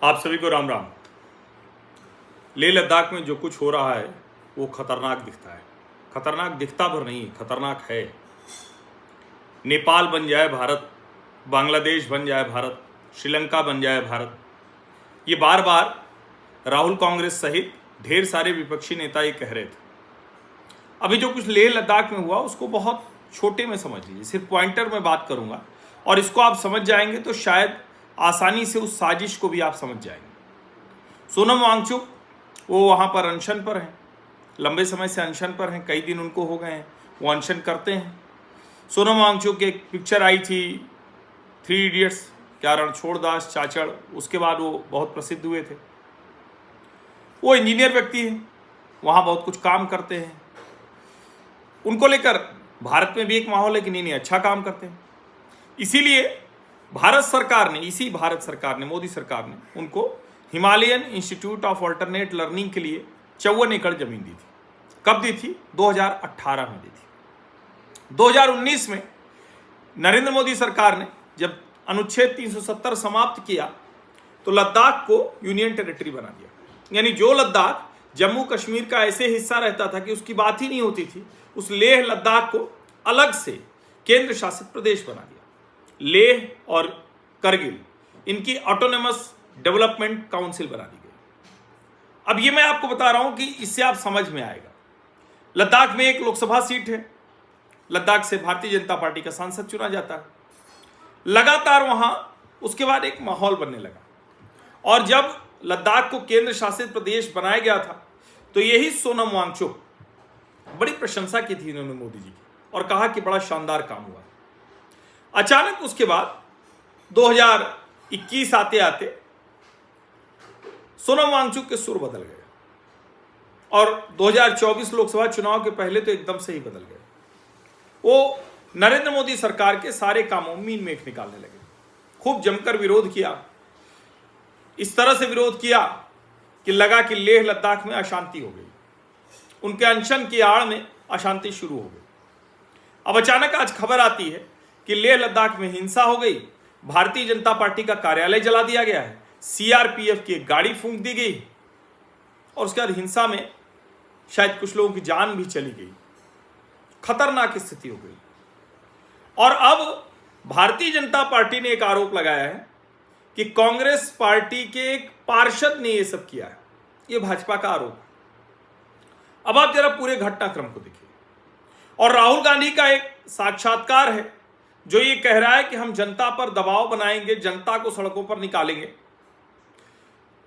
आप सभी को राम राम। लेह लद्दाख में जो कुछ हो रहा है वो खतरनाक दिखता है। खतरनाक दिखता भर नहीं, खतरनाक है। नेपाल बन जाए भारत, बांग्लादेश बन जाए भारत, श्रीलंका बन जाए भारत, ये बार बार राहुल कांग्रेस सहित ढेर सारे विपक्षी नेता ये कह रहे थे। अभी जो कुछ लेह लद्दाख में हुआ उसको बहुत छोटे में समझ लीजिए, सिर्फ पॉइंटर में बात करूंगा और इसको आप समझ जाएंगे तो शायद आसानी से उस साजिश को भी आप समझ जाएंगे। सोनम वांगचुक वो वहाँ पर अनशन पर हैं, लंबे समय से अनशन पर हैं, कई दिन उनको हो गए हैं, वो अनशन करते हैं। सोनम वांगचुक की एक पिक्चर आई थी 3 इडियट्स, क्या रणछोड़ दास चाचड़, उसके बाद वो बहुत प्रसिद्ध हुए थे। वो इंजीनियर व्यक्ति हैं, वहाँ बहुत कुछ काम करते हैं। उनको लेकर भारत में भी एक माहौल है कि नहीं अच्छा काम करते हैं। इसीलिए भारत सरकार ने मोदी सरकार ने उनको Himalayan institute of alternate learning के लिए 54 एकड़ जमीन दी थी। कब दी थी? 2018 में दी थी। 2019 में नरेंद्र मोदी सरकार ने जब अनुच्छेद 370 समाप्त किया तो लद्दाख को यूनियन टेरिटरी बना दिया। यानी जो लद्दाख जम्मू कश्मीर का ऐसे हिस्सा रहता था कि उसकी बात ही नहीं होती थी, उस लेह लद्दाख को अलग से केंद्र शासित प्रदेश बना दिया। लेह और करगिल इनकी ऑटोनोमस डेवलपमेंट काउंसिल बना दी गई। अब ये मैं आपको बता रहा हूं कि इससे आप समझ में आएगा। लद्दाख में एक लोकसभा सीट है, लद्दाख से भारतीय जनता पार्टी का सांसद चुना जाता है। लगातार वहां उसके बाद एक माहौल बनने लगा और जब लद्दाख को केंद्र शासित प्रदेश बनाया गया था तो यही सोनम वांगचुक बड़ी प्रशंसा की थी इन्होंने मोदी जी की और कहा कि बड़ा शानदार काम हुआ। अचानक उसके बाद 2021 आते आते सोनम वांगचुक के सुर बदल गए और 2024 लोकसभा चुनाव के पहले तो एकदम से ही बदल गए। वो नरेंद्र मोदी सरकार के सारे कामों में मीन मेख निकालने लगे। खूब जमकर विरोध किया, इस तरह से विरोध किया कि लगा कि लेह लद्दाख में अशांति हो गई, उनके अनशन की आड़ में अशांति शुरू हो गई। अब अचानक आज खबर आती है कि लेह लद्दाख में हिंसा हो गई, भारतीय जनता पार्टी का कार्यालय जला दिया गया है, सीआरपीएफ की एक गाड़ी फूंक दी गई और उसके बाद हिंसा में शायद कुछ लोगों की जान भी चली गई। खतरनाक स्थिति हो गई। और अब भारतीय जनता पार्टी ने एक आरोप लगाया है कि कांग्रेस पार्टी के एक पार्षद ने यह सब किया है। यह भाजपा का आरोप है। अब आप जरा पूरे घटनाक्रम को देखिए। और राहुल गांधी का एक साक्षात्कार है जो ये कह रहा है कि हम जनता पर दबाव बनाएंगे, जनता को सड़कों पर निकालेंगे।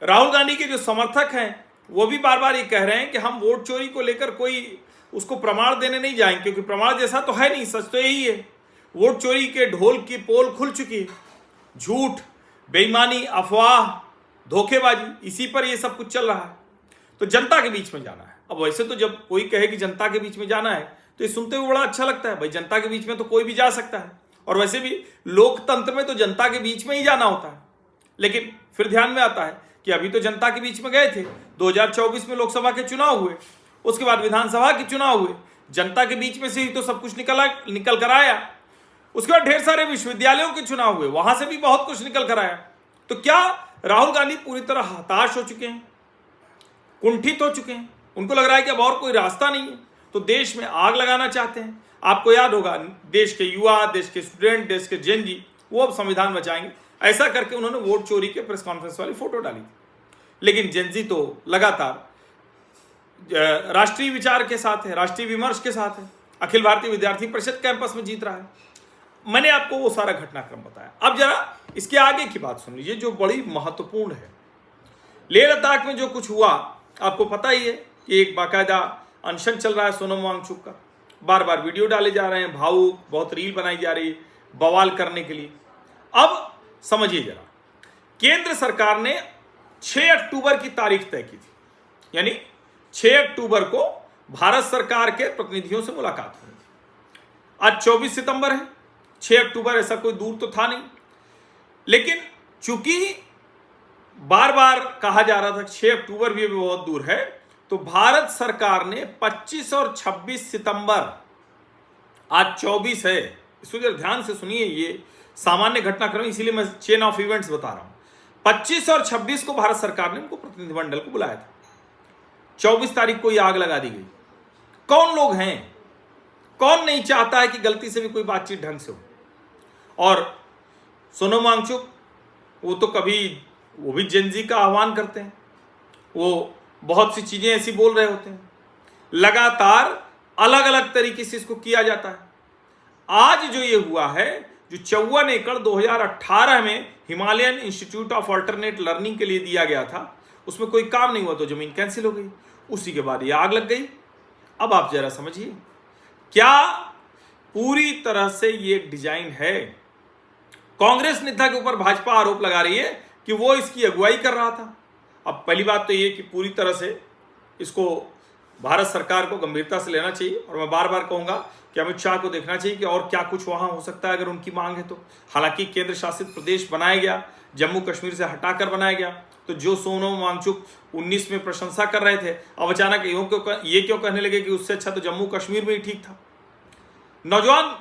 राहुल गांधी के जो समर्थक हैं वो भी बार बार ये कह रहे हैं कि हम वोट चोरी को लेकर कोई उसको प्रमाण देने नहीं जाएंगे, क्योंकि प्रमाण जैसा तो है नहीं, सच तो यही है। वोट चोरी के ढोल की पोल खुल चुकी है। झूठ, बेईमानी, अफवाह, धोखेबाजी, इसी पर ये सब कुछ चल रहा है। तो जनता के बीच में जाना है। अब वैसे तो जब कोई कहे कि जनता के बीच में जाना है तो ये सुनते हुए बड़ा अच्छा लगता है। भाई जनता के बीच में तो कोई भी जा सकता है और वैसे भी लोकतंत्र में तो जनता के बीच में ही जाना होता है। लेकिन फिर ध्यान में आता है कि अभी तो जनता के बीच में गए थे, 2024 में लोकसभा के चुनाव हुए, उसके बाद विधानसभा के चुनाव हुए, जनता के बीच में से ही तो सब कुछ निकल कर आया। उसके बाद ढेर सारे विश्वविद्यालयों के चुनाव हुए, वहां से भी बहुत कुछ निकल कर आया। तो क्या राहुल गांधी पूरी तरह हताश हो चुके हैं, कुंठित हो चुके हैं? उनको लग रहा है कि अब और कोई रास्ता नहीं है, तो देश में आग लगाना चाहते हैं। आपको याद होगा देश के युवा, देश के स्टूडेंट, देश के जेन जी, वो अब संविधान बचाएंगे, ऐसा करके उन्होंने वोट चोरी के प्रेस कॉन्फ्रेंस वाली फोटो डाली थी। लेकिन जेन जी तो लगातार राष्ट्रीय विचार के साथ है, राष्ट्रीय विमर्श के साथ है, अखिल भारतीय विद्यार्थी परिषद कैंपस में जीत रहा है। मैंने आपको वो सारा घटनाक्रम बताया। अब जरा इसके आगे की बात सुन लीजिए जो बड़ी महत्वपूर्ण है। लेह लद्दाख में जो कुछ हुआ आपको पता ही है कि एक बाकायदा अनशन चल रहा है सोनम वांगचुक का, बार बार वीडियो डाले जा रहे हैं, भावुक, बहुत रील बनाई जा रही है बवाल करने के लिए। अब समझिए जरा, केंद्र सरकार ने 6 अक्टूबर की तारीख तय की थी, यानी 6 अक्टूबर को भारत सरकार के प्रतिनिधियों से मुलाकात हुई थी। आज 24 सितंबर है, 6 अक्टूबर ऐसा कोई दूर तो था नहीं। लेकिन चूंकि बार बार कहा जा रहा था 6 अक्टूबर भी बहुत दूर है, तो भारत सरकार ने 25 और 26 सितंबर, आज 24 है, इसको जरा ध्यान से सुनिए, ये सामान्य घटनाक्रम, इसीलिए मैं चेन ऑफ इवेंट्स बता रहा हूं। 25 और 26 को भारत सरकार ने उनको प्रतिनिधिमंडल को बुलाया था। 24 तारीख को ये आग लगा दी गई। कौन लोग हैं? कौन नहीं चाहता है कि गलती से भी कोई बातचीत ढंग से हो? और सोनम वांगचुक वो तो कभी वो भी जेनजी का आह्वान करते हैं, वो बहुत सी चीजें ऐसी बोल रहे होते हैं, लगातार अलग अलग तरीके से इसको किया जाता है। आज जो ये हुआ है, जो 54 एकड़ 2018 में Himalayan institute of alternate learning के लिए दिया गया था, उसमें कोई काम नहीं हुआ तो जमीन कैंसिल हो गई। उसी के बाद ये आग लग गई। अब आप जरा समझिए, क्या पूरी तरह से ये एक डिजाइन है? कांग्रेस नेता के ऊपर भाजपा आरोप लगा रही है कि वो इसकी अगुवाई कर रहा था। अब पहली बात तो ये कि पूरी तरह से इसको भारत सरकार को गंभीरता से लेना चाहिए, और मैं बार बार कहूंगा कि अमित शाह को देखना चाहिए कि और क्या कुछ वहां हो सकता है अगर उनकी मांग है तो। हालांकि केंद्र शासित प्रदेश बनाया गया, जम्मू कश्मीर से हटाकर बनाया गया, तो जो सोनम वांगचुक 19 में प्रशंसा कर रहे थे, अब अचानक ये क्यों कहने लगे कि उससे अच्छा तो जम्मू कश्मीर में ही ठीक था। नौजवान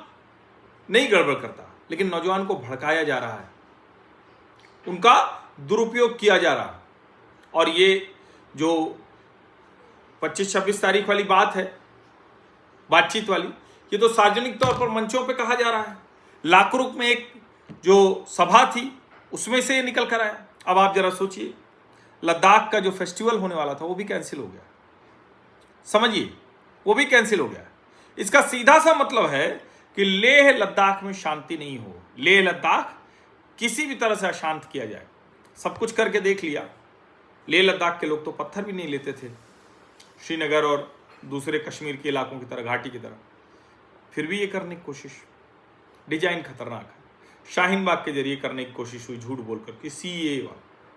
नहीं गड़बड़ करता, लेकिन नौजवान को भड़काया जा रहा है, उनका दुरुपयोग किया जा रहा है। और ये जो 25-26 तारीख वाली बात है, बातचीत वाली, ये तो सार्वजनिक तौर पर मंचों पे कहा जा रहा है। लाकरुक में एक जो सभा थी उसमें से ये निकल कर आया। अब आप जरा सोचिए, लद्दाख का जो फेस्टिवल होने वाला था वो भी कैंसिल हो गया। समझिए, वो भी कैंसिल हो गया। इसका सीधा सा मतलब है कि लेह लद्दाख में शांति नहीं हो, लेह लद्दाख किसी भी तरह से अशांत किया जाए। सब कुछ करके देख लिया, लेह लद्दाख के लोग तो पत्थर भी नहीं लेते थे, श्रीनगर और दूसरे कश्मीर के इलाकों की तरह, घाटी की तरह, फिर भी ये करने की कोशिश। डिजाइन खतरनाक है। शाहीन बाग के जरिए करने की कोशिश हुई झूठ बोलकर कि सीएए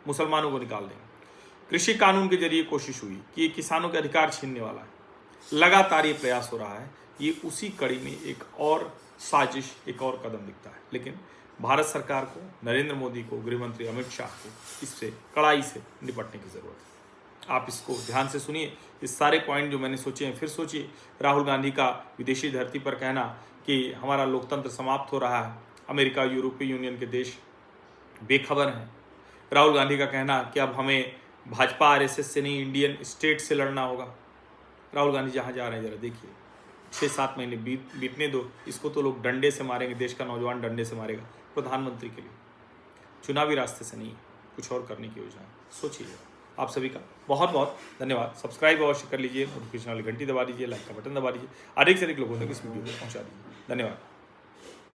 मुसलमानों को निकाल देंगे। कृषि कानून के जरिए कोशिश हुई कि ये किसानों के अधिकार छीनने वाला है। लगातार ये प्रयास हो रहा है। ये उसी कड़ी में एक और साजिश, एक और कदम दिखता है। लेकिन भारत सरकार को, नरेंद्र मोदी को, गृह मंत्री अमित शाह को इससे कड़ाई से निपटने की जरूरत है। आप इसको ध्यान से सुनिए, इस सारे पॉइंट जो मैंने सोचे हैं फिर सोचिए। राहुल गांधी का विदेशी धरती पर कहना कि हमारा लोकतंत्र समाप्त हो रहा है, अमेरिका, यूरोपीय यूनियन के देश बेखबर हैं। राहुल गांधी का कहना कि अब हमें भाजपा आरएसएस से नहीं, इंडियन स्टेट से लड़ना होगा। राहुल गांधी जहाँ जा रहे हैं जरा देखिए। 6-7 महीने बीतने दो, इसको तो लोग डंडे से मारेंगे, देश का नौजवान डंडे से मारेगा प्रधानमंत्री के लिए। चुनावी रास्ते से नहीं, कुछ और करने की योजना है। सोचिए। आप सभी का बहुत बहुत धन्यवाद। सब्सक्राइब अवश्य कर लीजिए, नोटिफिकेशन वाली घंटी दबा दीजिए, लाइक का बटन दबा दीजिए, अधिक से अधिक लोगों तक इस वीडियो को पहुंचा दीजिए। धन्यवाद।